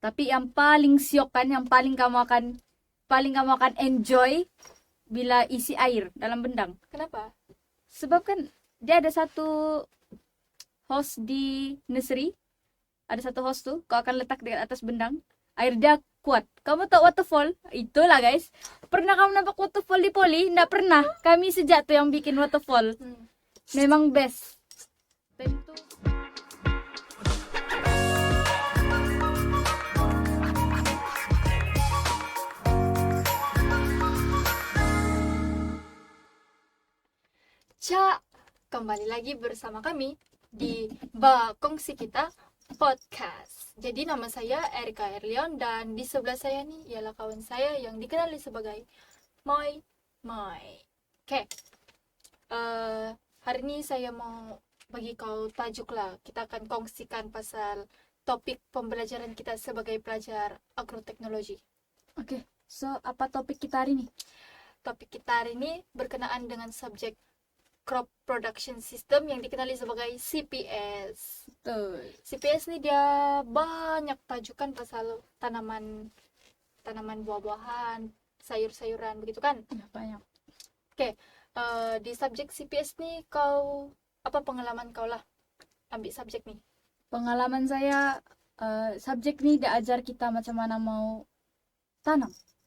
Tapi yang paling syok kan, yang paling kamu akan enjoy bila isi air dalam bendang. Kenapa? Sebab kan dia ada satu hose di nursery, ada satu hose tuh, kau akan letak di atas bendang, air dia kuat. Kamu tahu waterfall? Itulah guys. Pernah kamu nampak waterfall di Poli? Nggak pernah. Kami sejak tuh yang bikin waterfall. Memang best. Tentu. Cak, kembali lagi bersama kami di Bakongsi Kita Podcast. Jadi nama saya Erika Erlion dan di sebelah saya nih ialah kawan saya yang dikenali sebagai Moy Moy. Oke, hari ini saya mau bagi kau tajuk lah. Kita akan kongsikan pasal topik pembelajaran kita sebagai pelajar agroteknologi. Oke, so apa topik kita hari ini? Topik kita hari ini berkenaan dengan subjek Crop Production System yang dikenali sebagai CPS. Tuh. CPS ini dia banyak tajukan pasal tanaman buah-buahan, sayur-sayuran begitu kan. Banyak. Oke, di subjek CPS nih kau apa pengalaman kau lah ambil subjek nih? Pengalaman saya, subjek ini dia ajar kita macam mana mau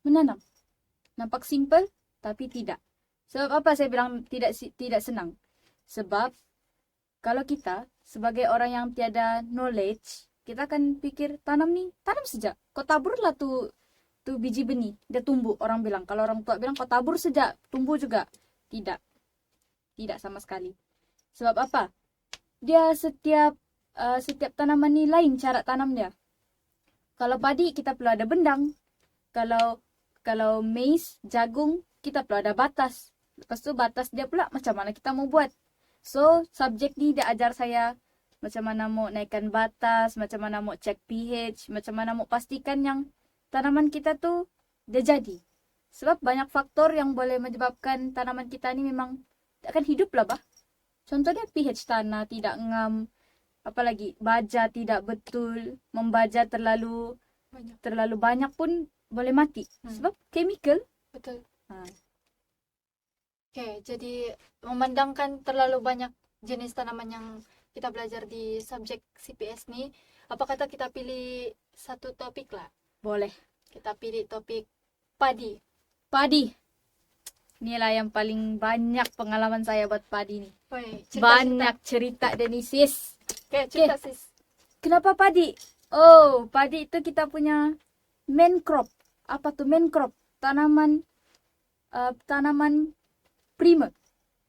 menanam. Nampak simple, tapi tidak. Sebab apa saya bilang tidak senang? Sebab kalau kita sebagai orang yang tiada knowledge, kita akan pikir tanam saja. Kau taburlah tuh biji benih, dia tumbuh. Orang bilang, kalau orang tua bilang kau tabur saja, tumbuh juga. Tidak. Tidak sama sekali. Sebab apa? Dia setiap tanaman ini lain cara tanam dia. Kalau padi kita perlu ada bendang. Kalau maize, jagung, kita perlu ada batas. Lepas tu batas dia pula macam mana kita mau buat. So, subjek ni dia ajar saya macam mana mau naikkan batas, macam mana mau cek pH, macam mana mau pastikan yang tanaman kita tu dia jadi. Sebab banyak faktor yang boleh menyebabkan tanaman kita ni memang tak akan hidup lah bah. Contohnya pH tanah tidak ngam, apalagi baja tidak betul, membaja terlalu banyak pun boleh mati. Sebab chemical. Betul. Ha. Oke, jadi memandangkan terlalu banyak jenis tanaman yang kita belajar di subjek CPS nih, apa kata kita pilih satu topik lah? Boleh. Kita pilih topik padi. Padi. Inilah yang paling banyak pengalaman saya buat padi nih. Banyak cerita Denisis. Oke, cerita sis. Kenapa padi? Oh, padi itu kita punya main crop. Apa tuh main crop? Tanaman primer.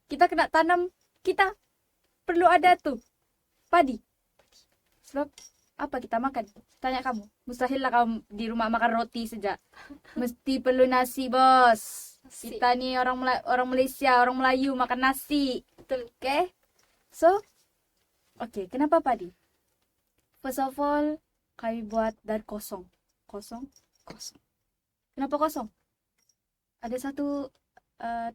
Kita kena tanam, kita perlu ada tuh padi. Sebab apa kita makan? Tanya kamu. Mustahil lah kamu di rumah makan roti saja. Mesti perlu nasi, bos. Kita nih orang Malaysia, orang Melayu makan nasi. Betul. Okay? So, kenapa padi? First of all, kami buat dari kosong. Kosong. Kenapa kosong? Ada satu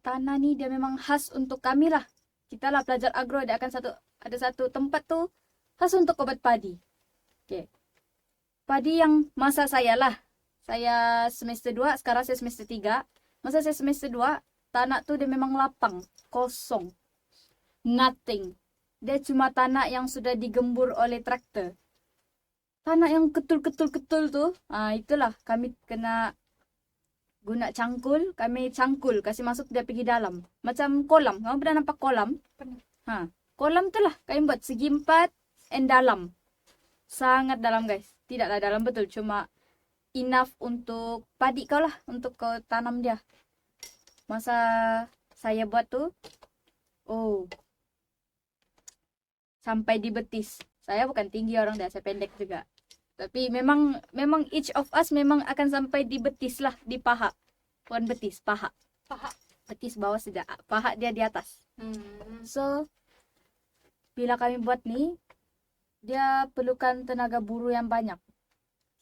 tanah nih dia memang khas untuk kami lah. Kita lah pelajar agro, dia akan ada satu tempat tuh khas untuk obat padi. Oke. Padi yang masa saya lah. Saya semester 2, sekarang saya semester 3. Masa saya semester 2, tanah tuh dia memang lapang, kosong. Nothing. Dia cuma tanah yang sudah digembur oleh traktor. Tanah yang ketul tuh, itulah kami kena guna cangkul, kasih masuk dia pergi dalam. Macam kolam. Kamu pernah nampak kolam? Pernah. Kolam tu lah kami buat segi 4 and dalam. Sangat dalam guys. Tidaklah dalam betul, cuma enough untuk padi kau lah, untuk kau tanam dia. Masa saya buat tuh, sampai di betis. Saya bukan tinggi orang dia, saya pendek juga. Tapi memang each of us memang akan sampai di betis lah, di paha. Bukan betis, paha. Betis bawah saja, paha dia di atas. So, bila kami buat nih, dia perlukan tenaga buruh yang banyak.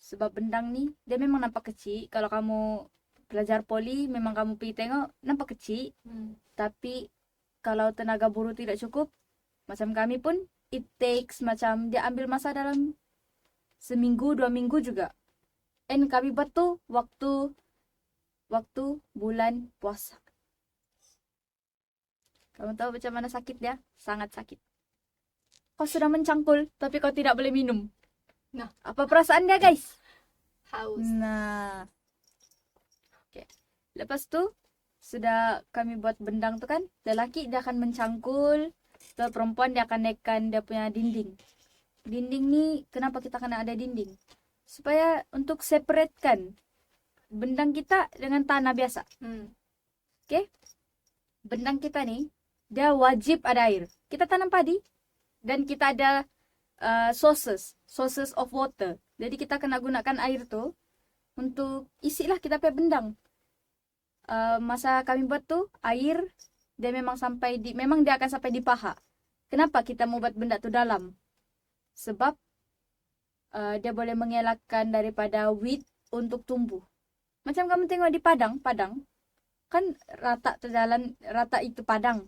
Sebab bendang nih, dia memang nampak kecil. Kalau kamu pelajar poli, memang kamu pergi tengok, nampak kecil. Tapi, kalau tenaga buruh tidak cukup, macam kami pun, it takes macam dia ambil masa dalam seminggu, 2 minggu juga. And kami buat tuh waktu bulan puasa. Kamu tahu macam mana sakit dia? Sangat sakit. Kau sudah mencangkul, tapi kau tidak boleh minum. Nah. Apa perasaan dia, guys? Haus. Nah. Oke. Lepas tuh, sudah kami buat bendang tuh kan, lelaki dia akan mencangkul, terus perempuan dia akan naikkan dia punya dinding. Dinding nih, kenapa kita kena ada dinding? Supaya untuk separatekan bendang kita dengan tanah biasa. Oke? Bendang kita nih, dia wajib ada air. Kita tanam padi, dan kita ada sources of water. Jadi kita kena gunakan air tuh untuk isilah kita punya bendang. Masa kami buat tuh air dia memang dia akan sampai di paha. Kenapa kita mau buat benda tuh dalam? Sebab dia boleh mengelakkan daripada weed untuk tumbuh. Macam kamu tengok di padang kan rata itu padang.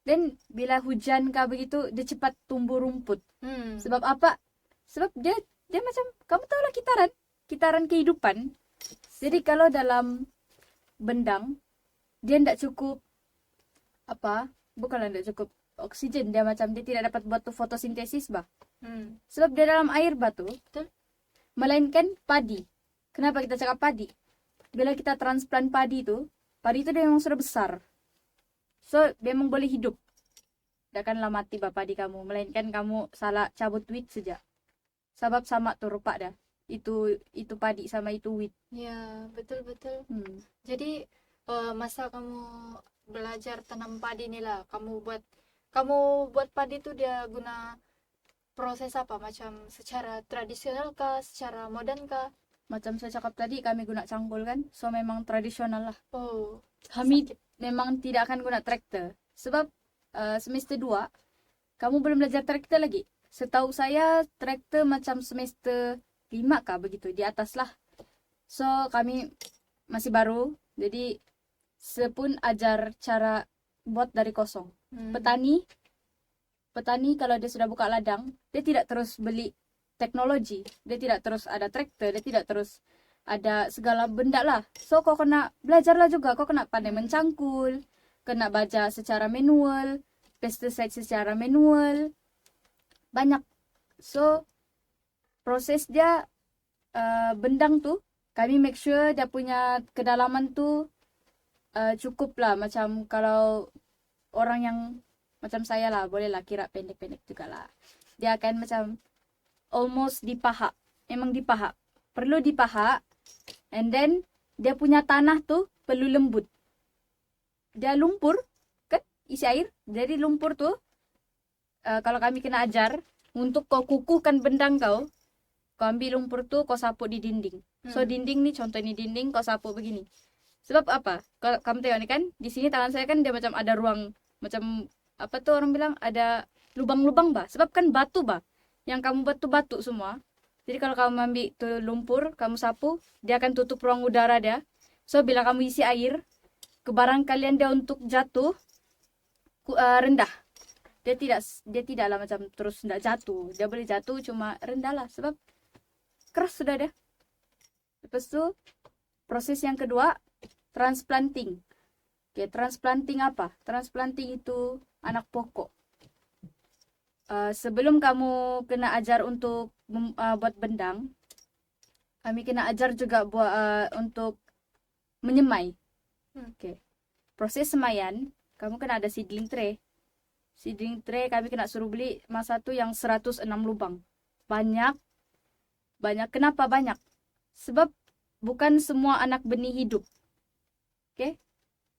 Dan bila hujan kah begitu, dia cepat tumbuh rumput. Sebab apa? Sebab dia macam, kamu tahu lah kitaran kehidupan. Jadi kalau dalam bendang, dia tidak cukup, bukanlah tidak cukup oksigen. Dia macam, dia tidak dapat buat fotosintesis, bah. Sebab dia dalam air, bah tuh. Betul. Melainkan padi. Kenapa kita cakap padi? Bila kita transplant padi itu dia memang sudah besar. So, dia memang boleh hidup. Dia akanlah mati bapak di kamu. Melainkan kamu salah cabut wheat saja. Sebab sama tuh rupa dah. Itu padi sama itu wheat. Ya, betul-betul. Jadi, masa kamu belajar tanam padi nih lah. Kamu buat padi tuh dia guna proses apa? Macam secara tradisional kah? Secara modern kah? Macam saya cakap tadi, kami guna cangkul kan. So, memang tradisional lah. Oh, Kami sakit. memang tidak akan guna traktor. Sebab semester 2, kamu belum belajar traktor lagi. Setahu saya, traktor macam semester 5 kah begitu, di atas lah. So, kami masih baru. Jadi, sepun ajar cara buat dari kosong. Petani kalau dia sudah buka ladang, dia tidak terus beli teknologi. Dia tidak terus ada traktor, dia tidak terus ada segala benda lah. So, kau kena belajarlah juga. Kau kena pandai mencangkul, kena baca secara manual, pesticide secara manual. Banyak. So, proses dia bendang tuh, kami make sure dia punya kedalaman tuh cukup lah. Macam kalau orang yang macam saya lah, boleh lah kira pendek-pendek juga lah. Dia akan macam almost di paha. Memang di paha. Perlu di paha. And then, dia punya tanah tuh perlu lembut. Dia lumpur, kan? Isi air. Jadi lumpur tuh, kalau kami kena ajar, untuk kau kukuhkan bendang kau ambil lumpur tuh, kau sapu di dinding. So, dinding nih, contoh ini dinding, kau sapu begini. Sebab apa? Kalau kamu tengok nih kan, di sini tangan saya kan dia macam ada ruang, macam, apa tuh orang bilang, ada lubang-lubang, bah. Sebab kan batu, bah. Yang kamu buat tuh batu semua. Jadi kalau kamu ambil tuh lumpur, kamu sapu, dia akan tutup ruang udara dia. So, bila kamu isi air, kebarang kalian dia untuk jatuh, rendah. Dia tidaklah macam terus tidak jatuh. Dia boleh jatuh, cuma rendah lah. Sebab keras sudah dia. Lepas tu, proses yang kedua, transplanting. Oke, transplanting apa? Transplanting itu anak pokok. Sebelum kamu kena ajar untuk buat bendang, kami kena ajar juga buat untuk menyemai. Oke. Proses semaian, kamu kena ada seedling tray. Seedling tray kami kena suruh beli masa tu yang 106 lubang. Banyak. Kenapa banyak? Sebab bukan semua anak benih hidup. Oke?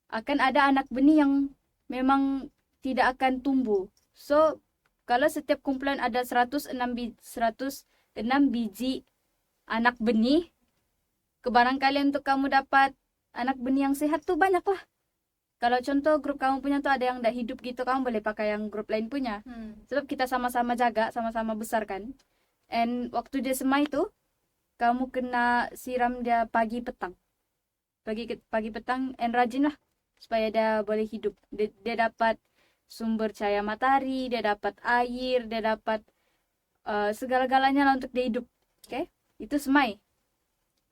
Akan ada anak benih yang memang tidak akan tumbuh. So, kalau setiap kumpulan ada 106 biji anak benih, kebarangkalian untuk kamu dapat anak benih yang sehat tuh banyak lah. Kalau contoh grup kamu punya tuh ada yang tidak hidup gitu, kamu boleh pakai yang grup lain punya. Sebab kita sama-sama jaga, sama-sama besarkan. And waktu dia semai tuh, kamu kena siram dia pagi petang. Pagi petang, and rajin lah. Supaya dia boleh hidup. Dia dapat sumber cahaya matahari, dia dapat air, dia dapat segala-galanya lah untuk dia hidup. Okay? Itu semai.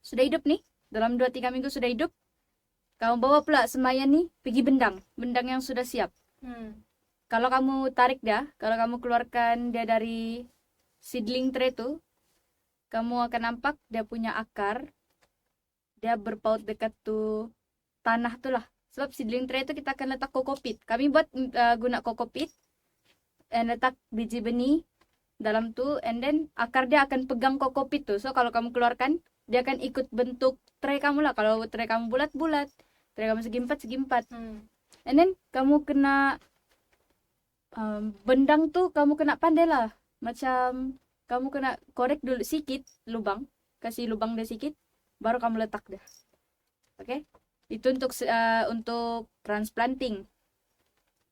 sudah hidup nih, dalam 2-3 minggu sudah hidup, kamu bawa pula semaian nih, pergi bendang yang sudah siap. Kalau kamu tarik dia, kalau kamu keluarkan dia dari seedling tray itu, kamu akan nampak dia punya akar, dia berpaut dekat tuh tanah tuh lah. Sebab seedling tray itu kita akan letak kokopit. Kami buat guna kokopit, and letak biji benih dalam tuh, and then akar dia akan pegang kokopit tuh. So kalau kamu keluarkan, dia akan ikut bentuk tray kamu lah. Kalau tray kamu bulat-bulat, tray kamu segi empat. And then kamu kena bendang tuh, kamu kena pandai lah. Macam kamu kena korek dulu sedikit lubang, kasih lubang dia sedikit, baru kamu letak dah. Oke? Itu untuk transplanting.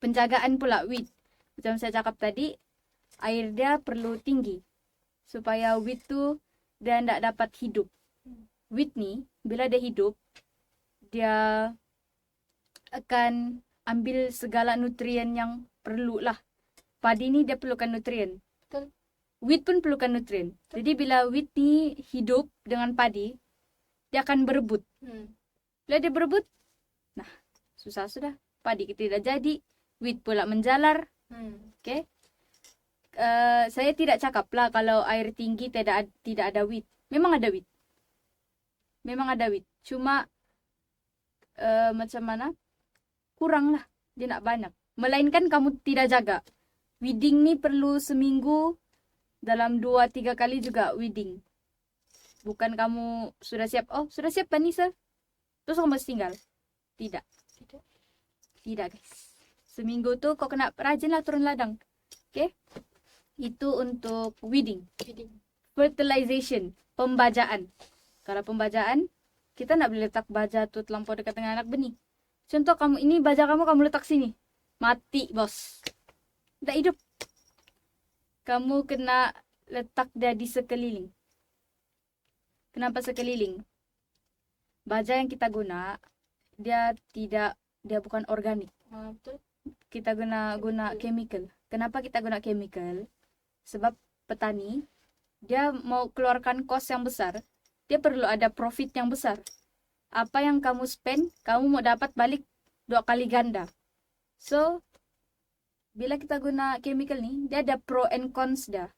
Penjagaan pula wheat. Macam saya cakap tadi, air dia perlu tinggi supaya wheat tuh dia tidak dapat hidup. Wheat nih, bila dia hidup, dia akan ambil segala nutrien yang perlu lah. Padi ni dia perlukan nutrien. Betul. Wheat pun perlukan nutrien. Jadi bila wheat ni hidup dengan padi, dia akan berebut. Bila dia berebut, nah susah sudah. Padi kita tidak jadi, wheat pula menjalar. Okay? Saya tidak cakap lah kalau air tinggi tidak ada wheat. Memang ada wheat. Cuma macam mana? Kurang lah. Dia nak banyak. Melainkan kamu tidak jaga. Weeding ni perlu seminggu dalam 2-3 kali juga weeding. Bukan kamu sudah siap. Oh, sudah siap Vanessa. Terus kamu tinggal. Tidak guys. Seminggu tuh kau kena rajin lah turun ladang. Okay? Itu untuk weeding. Fertilization. Pembajaan. Kalau pembajaan, kita nak boleh letak baja tuh terlampau dekat dengan anak benih. Contoh ini baja kamu letak sini. Mati bos. Tak hidup. Kamu kena letak dia di sekeliling. Kenapa sekeliling? Baja yang kita guna, dia bukan organik. Betul. Kita guna chemical. Kenapa kita guna chemical? Sebab petani, dia mau keluarkan kos yang besar, dia perlu ada profit yang besar. Apa yang kamu spend, kamu mau dapat balik 2 kali ganda. So, bila kita guna chemical ni, dia ada pro and cons dia.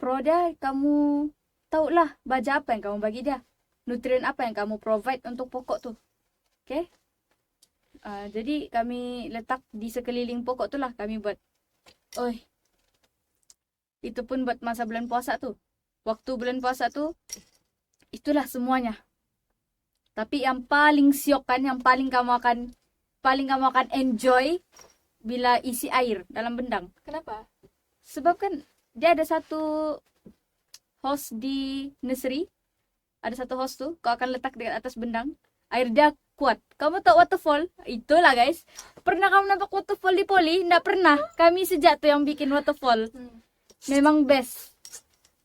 Pro dia, kamu tahulah baja apa yang kamu bagi dia. Nutrien apa yang kamu provide untuk pokok tu. Okay? Jadi kami letak di sekeliling pokok tu lah. Kami buat. Itu pun buat masa bulan puasa tu. Waktu bulan puasa tu, itulah semuanya. Tapi yang paling syok kan, yang paling kamu akan enjoy bila isi air dalam bendang. Kenapa? Sebab kan dia ada satu hose di nursery. Ada satu hose tu, kau akan letak dekat atas bendang. Air dia kuat. Kamu tahu waterfall? Itulah guys. Pernah kamu nampak waterfall di Poli? Nggak pernah. Kami sejak tu yang bikin waterfall. Memang best.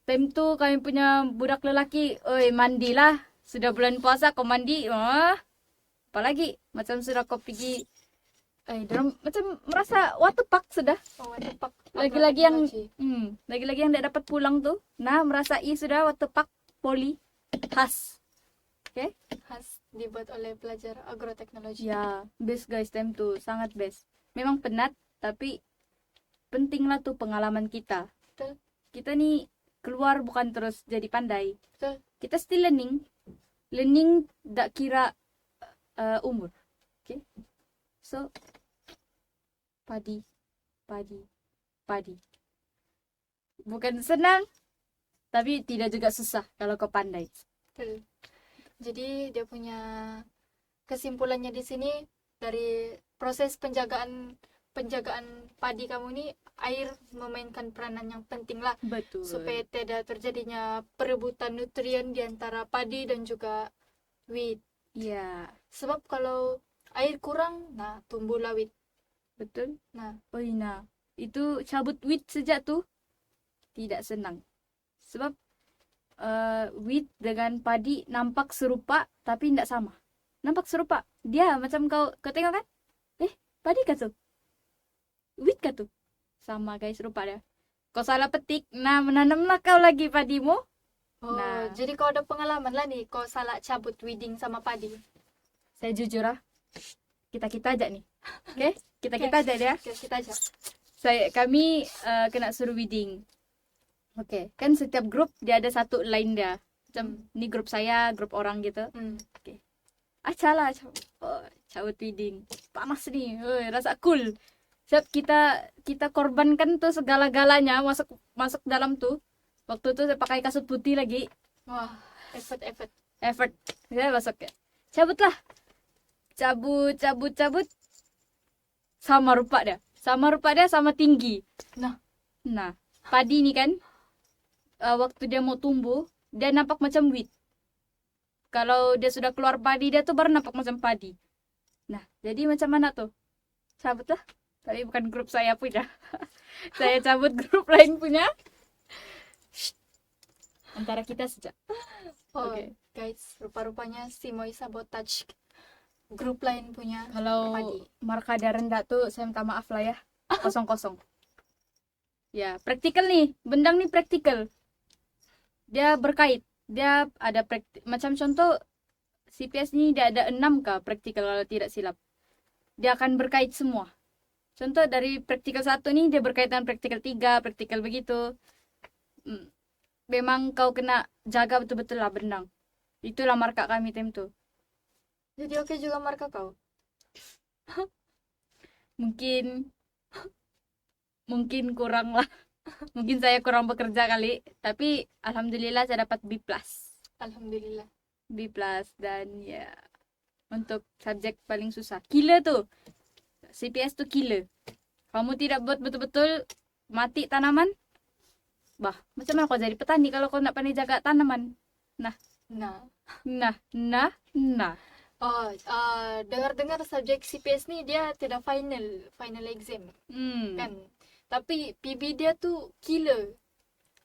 Time tu kami punya budak lelaki, mandilah. Sudah bulan puasa kau mandi. Apalagi macam sudah kau pergi macam merasa waterpark sudah. Waterpark. Lagi-lagi yang tidak dapat pulang tu, merasa sudah waterpark Poli khas. Okay? Khas dibuat oleh pelajar agroteknologi. Ya, best guys, time tu sangat best. Memang penat, tapi pentinglah tuh pengalaman kita. Betul. Kita nih keluar bukan terus jadi pandai. Betul. Kita still learning tak kira umur. Okay? So, padi. Bukan senang, tapi tidak juga susah kalau kau pandai. Betul. Jadi dia punya kesimpulannya di sini, dari proses penjagaan padi kamu ini, air memainkan peranan yang penting lah. Betul. Supaya tidak terjadinya perebutan nutrien di antara padi dan juga wheat. Iya. Sebab kalau air kurang, tumbuhlah wheat. Betul. Itu cabut wheat sejak tu tidak senang. Sebab wheat dengan padi nampak serupa tapi tidak sama. Nampak serupa. Dia macam kau tengok kan? Padi kah tu? Wheat kah tu? Sama guys, serupa dia. Kau salah petik, menanamlah kau lagi padimu. Oh, Nah. jadi kau ada pengalaman lah nih, kau salah cabut weeding sama padi. Saya jujur kita aja nih. Oke? Kita aja ya. Oke, kita aja. Kami kena suruh bidding. Oke, kan setiap grup dia ada satu line dia. Macam ini grup saya, grup orang gitu. Oke. Acalah, cabut bidding. Panas nih, rasa cool. Siap kita korbankan tuh segala-galanya masuk dalam tuh. Waktu itu saya pakai kasut putih lagi. Wah, effort. Effort. Saya masuk ya. Cabut. Sama rupa dia. Sama tinggi. Nah, padi ini kan waktu dia mau tumbuh, dia nampak macam wheat. Kalau dia sudah keluar padi, dia tuh baru nampak macam padi. Nah, jadi macam mana tuh? Cabutlah. Tapi bukan grup saya punya. Saya cabut grup lain punya. Antara kita saja. Oh, Oke. guys, rupa-rupanya si Moi sabotage grup lain punya Kalau padi. markada rendah tuh saya minta maaf lah ya. Kosong. Ya, praktikal nih. Bendang nih praktikal. Dia berkait. Dia ada macam contoh CPS nih dia ada 6 kah praktikal kalau tidak silap. Dia akan berkait semua. Contoh dari praktikal 1 nih dia berkaitan praktikal 3, praktikal begitu. Memang kau kena jaga betul-betul lah bendang. Itulah marka kami tim tuh. Jadi oke juga marka kau. Mungkin kurang lah. Mungkin saya kurang bekerja kali. Tapi alhamdulillah saya dapat B+. Alhamdulillah. B+, dan ya untuk subjek paling susah. Killer tuh. CPS tuh killer. Kamu tidak buat betul-betul mati tanaman. Bah, macam mana kau jadi petani kalau kau nak pandai jaga tanaman? Nah. Oh, dengar-dengar subjek CPS nih dia tidak final exam kan. Tapi PB dia tuh killer.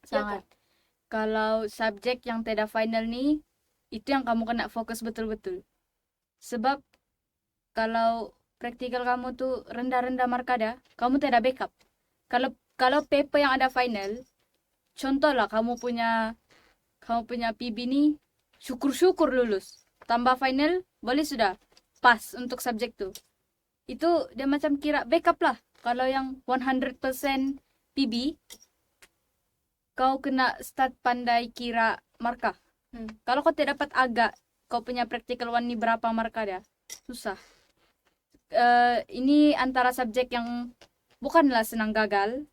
Sangat. Kalau subjek yang tidak final nih, itu yang kamu kena fokus betul-betul. Sebab kalau praktikal kamu tuh rendah-rendah markada, kamu tidak backup. Kalau paper yang ada final, contoh lah kamu punya PB nih, syukur-syukur lulus. Tambah final, boleh sudah pas untuk subjek tuh. Itu dia macam kira backup lah. Kalau yang 100% PB, kau kena start pandai kira marka. Kalau kau tidak dapat agak, kau punya practical 1 ini berapa marka dia? Susah. Ini antara subjek yang bukanlah senang gagal,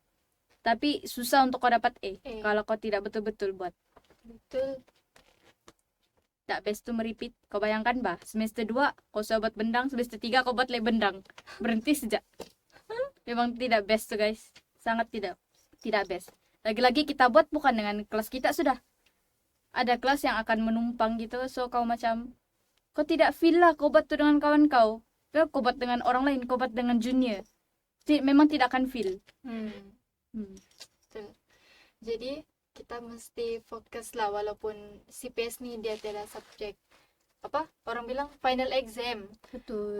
tapi susah untuk kau dapat E. Kalau kau tidak betul-betul buat. Betul. Tak best to merepeat. Kau bayangkan bah, semester 2 kau sudah buat bendang, semester 3 kau buat lagi bendang. Berhenti sejak. Memang tidak best tuh guys. Sangat tidak best. Lagi-lagi kita buat bukan dengan kelas kita sudah. Ada kelas yang akan menumpang gitu. So kau macam, kau tidak feel lah kau buat tuh dengan kawan kau. Kau buat dengan orang lain, kau buat dengan junior. Memang tidak akan feel. Betul. Jadi kita mesti fokus lah walaupun CPS nih dia tidak subjek orang bilang final exam. Betul.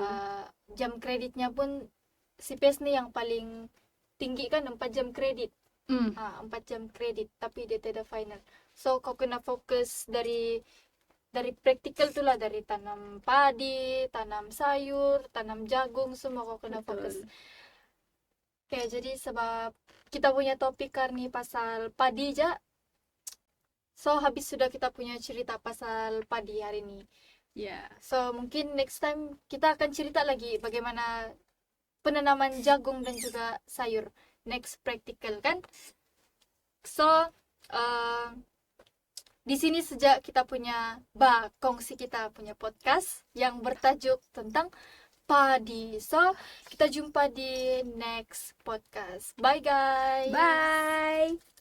Jam kreditnya pun CPS nih yang paling tinggi kan 4 jam kredit. 4 jam kredit tapi dia tidak final. So kau kena fokus dari praktikal tuh lah, dari tanam padi, tanam sayur, tanam jagung, semua kau kena fokus. Oke, jadi sebab kita punya topik nih pasal padi aja. So habis sudah kita punya cerita pasal padi hari ini. Ya. So mungkin next time kita akan cerita lagi bagaimana penanaman jagung dan juga sayur. Next practical kan. So di sini sejak kita punya kongsi kita punya podcast yang bertajuk tentang padi. So kita jumpa di next podcast. Bye guys. Bye.